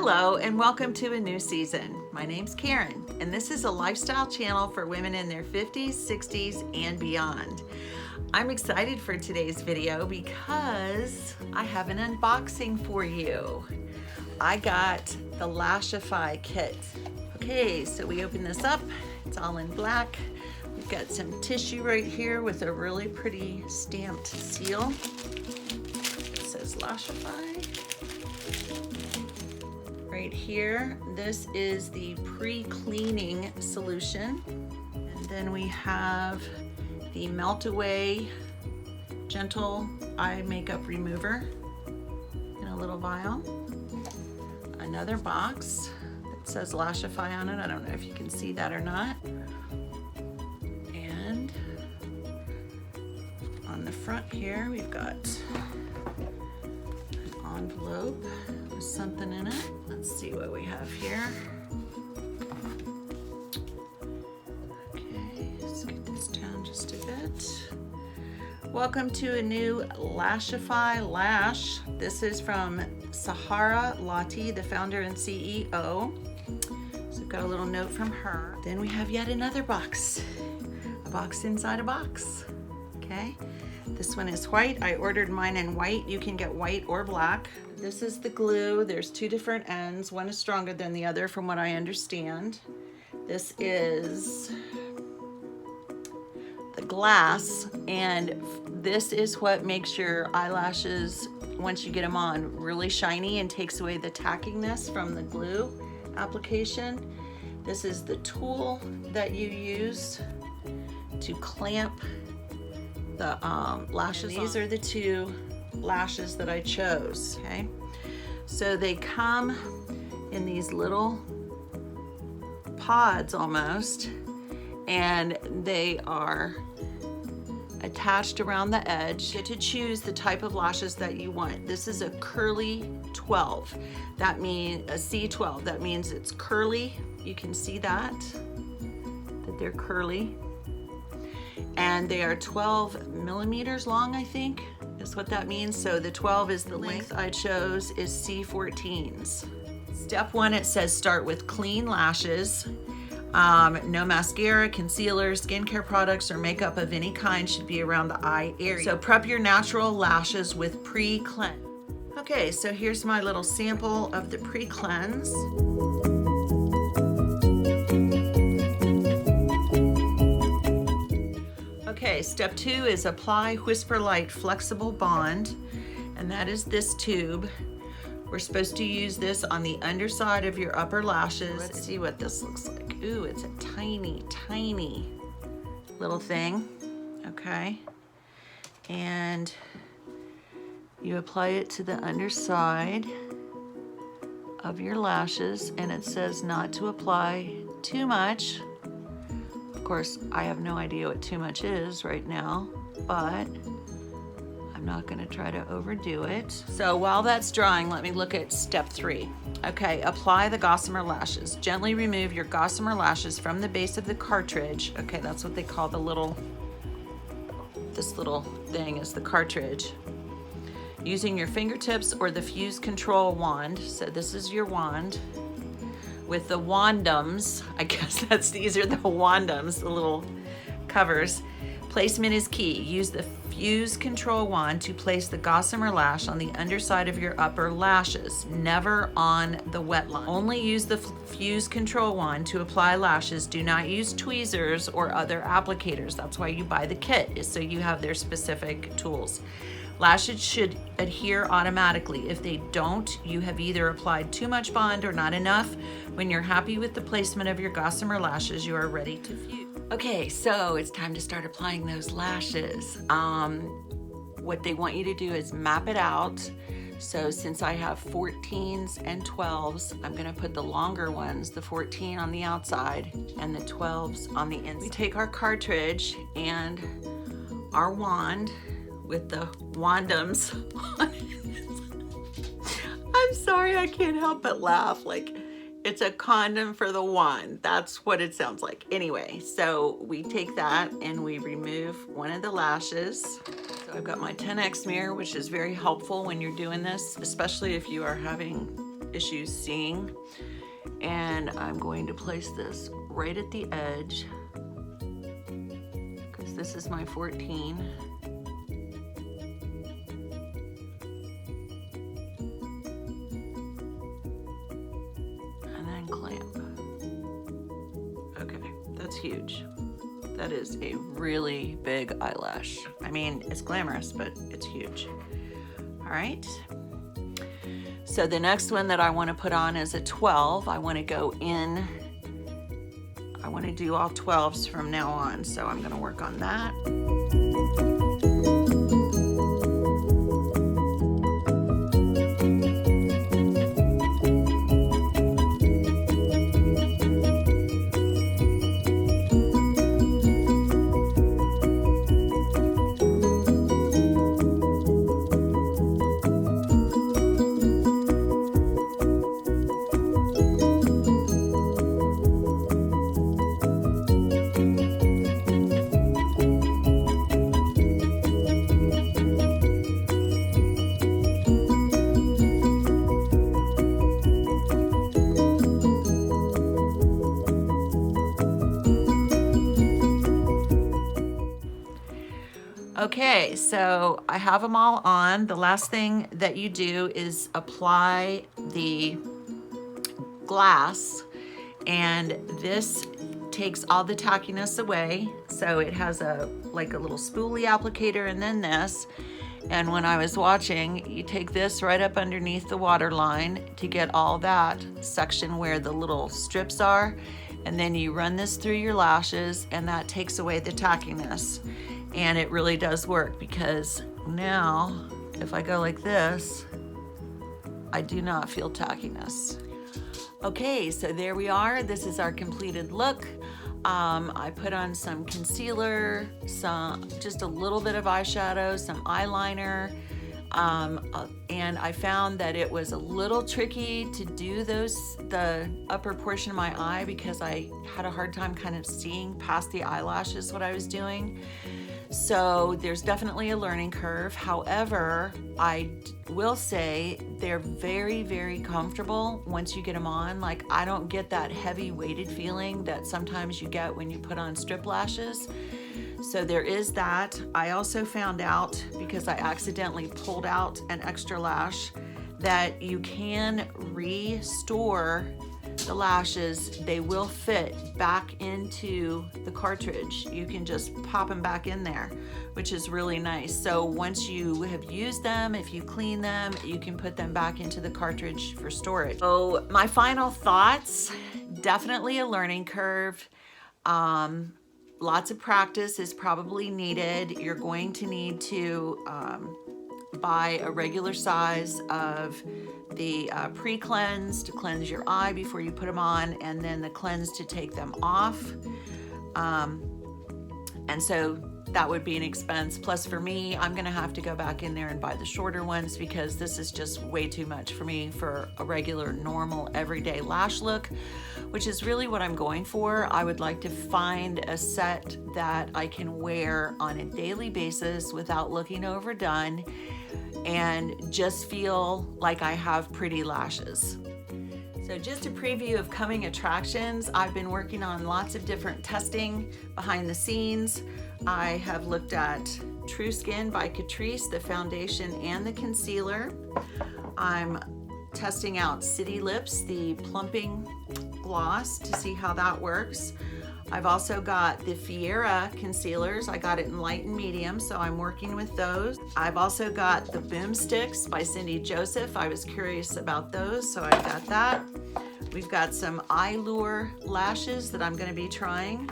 Hello and welcome to a new season. My name's Karen and this is a lifestyle channel for women in their 50s, 60s, and beyond. I'm excited for today's video because I have an unboxing for you. I got the Lashify Kit. Okay, so we open this up. It's all in black. We've got some tissue right here with a really pretty stamped seal. It says Lashify. Right here, this is the pre-cleaning solution. And then we have the Melt Away Gentle Eye Makeup Remover in a little vial. Another box that says Lashify on it. I don't know if you can see that or not. And on the front here, we've got an envelope with something in it. Let's see what we have here. Okay, let's get this down just a bit. Welcome to a new Lashify Lash. This is from Sahara Lottie, the founder and CEO. So we've got a little note from her. Then we have yet another box. A box inside a box. Okay. This one is white. I ordered mine in white. You can get white or black. This is the glue. There's two different ends. One is stronger than the other from what I understand. This is the glass, and this is what makes your eyelashes, once you get them on, really shiny and takes away the tackiness from the glue application. This is the tool that you use to clamp the lashes. These are the two lashes that I chose. Okay, so they come in these little pods almost, and they are attached around the edge. You get to choose the type of lashes that you want. This is a curly 12. That means a C12. That means it's curly. You can see that they're curly. And they are 12 millimeters long, I think, is what that means. So the 12 is the length I chose, is C14s. Step one, it says start with clean lashes. No mascara, concealer, skincare products, or makeup of any kind should be around the eye area. So prep your natural lashes with pre-cleanse. Okay, so here's my little sample of the pre-cleanse. Okay, step two is apply Whisper Light Flexible Bond, and that is this tube. We're supposed to use this on the underside of your upper lashes. Let's see what this looks like. Ooh, it's a tiny, tiny little thing. Okay, and you apply it to the underside of your lashes, and it says not to apply too much. Of course, I have no idea what too much is right now, but I'm not gonna try to overdo it. So while that's drying, let me look at step three. Okay, apply the gossamer lashes. Gently remove your gossamer lashes from the base of the cartridge. Okay, that's what they call this little thing is the cartridge. Using your fingertips or the fuse control wand. So this is your wand. With the wandums, I guess these are the wandums, the little covers. Placement is key. Use the fuse control wand to place the gossamer lash on the underside of your upper lashes, never on the wet line. Only use the fuse control wand to apply lashes. Do not use tweezers or other applicators. That's why you buy the kit, is so you have their specific tools. Lashes should adhere automatically. If they don't, you have either applied too much bond or not enough. When you're happy with the placement of your gossamer lashes, you are ready to fuse. Okay, so it's time to start applying those lashes. What they want you to do is map it out. So since I have 14s and 12s, I'm gonna put the longer ones, the 14 on the outside and the 12s on the inside. We take our cartridge and our wand with the wandums on it. I'm sorry, I can't help but laugh. Like, it's a condom for the wand. That's what it sounds like. Anyway, so we take that and we remove one of the lashes. So I've got my 10X mirror, which is very helpful when you're doing this, especially if you are having issues seeing. And I'm going to place this right at the edge because this is my 14. And then clamp. Okay, that's huge. That is a really big eyelash. I mean, it's glamorous, but it's huge. All right. So the next one that I want to put on is a 12. I want to go in. I want to do all 12s from now on. So I'm going to work on that. Okay, so I have them all on. The last thing that you do is apply the glass, and this takes all the tackiness away. So it has like a little spoolie applicator and then this. And when I was watching, you take this right up underneath the water line to get all that section where the little strips are. And then you run this through your lashes and that takes away the tackiness. And it really does work because now if I go like this, I do not feel tackiness. Okay, so there we are. This is our completed look. I put on some concealer, just a little bit of eyeshadow, some eyeliner, and I found that it was a little tricky to do the upper portion of my eye because I had a hard time kind of seeing past the eyelashes what I was doing. So there's definitely a learning curve. However, I will say they're very, very comfortable once you get them on. Like, I don't get that heavy weighted feeling that sometimes you get when you put on strip lashes. So there is that. I also found out, because I accidentally pulled out an extra lash, that you can restore the lashes. They will fit back into the cartridge. You can just pop them back in there, which is really nice. So once you have used them, if you clean them, you can put them back into the cartridge for storage. So my final thoughts, definitely a learning curve. Lots of practice is probably needed. You're going to need to buy a regular size of the pre-cleanse to cleanse your eye before you put them on, and then the cleanse to take them off. And so that would be an expense. Plus for me, I'm gonna have to go back in there and buy the shorter ones because this is just way too much for me for a regular, normal, everyday lash look, which is really what I'm going for. I would like to find a set that I can wear on a daily basis without looking overdone and just feel like I have pretty lashes. So just a preview of coming attractions. I've been working on lots of different testing behind the scenes. I have looked at True Skin by Catrice, the foundation and the concealer. I'm testing out City Lips, the plumping gloss, to see how that works. I've also got the Fiera concealers. I got it in light and medium, so I'm working with those. I've also got the Boomsticks by Cindy Joseph. I was curious about those, so I got that. We've got some Eyelure lashes that I'm gonna be trying.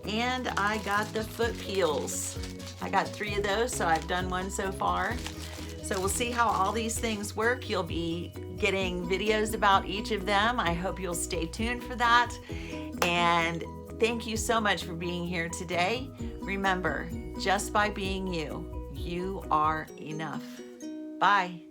And I got the foot peels. I got 3 of those, so I've done one so far. So we'll see how all these things work. You'll be getting videos about each of them. I hope you'll stay tuned for that. And thank you so much for being here today. Remember, just by being you, you are enough. Bye.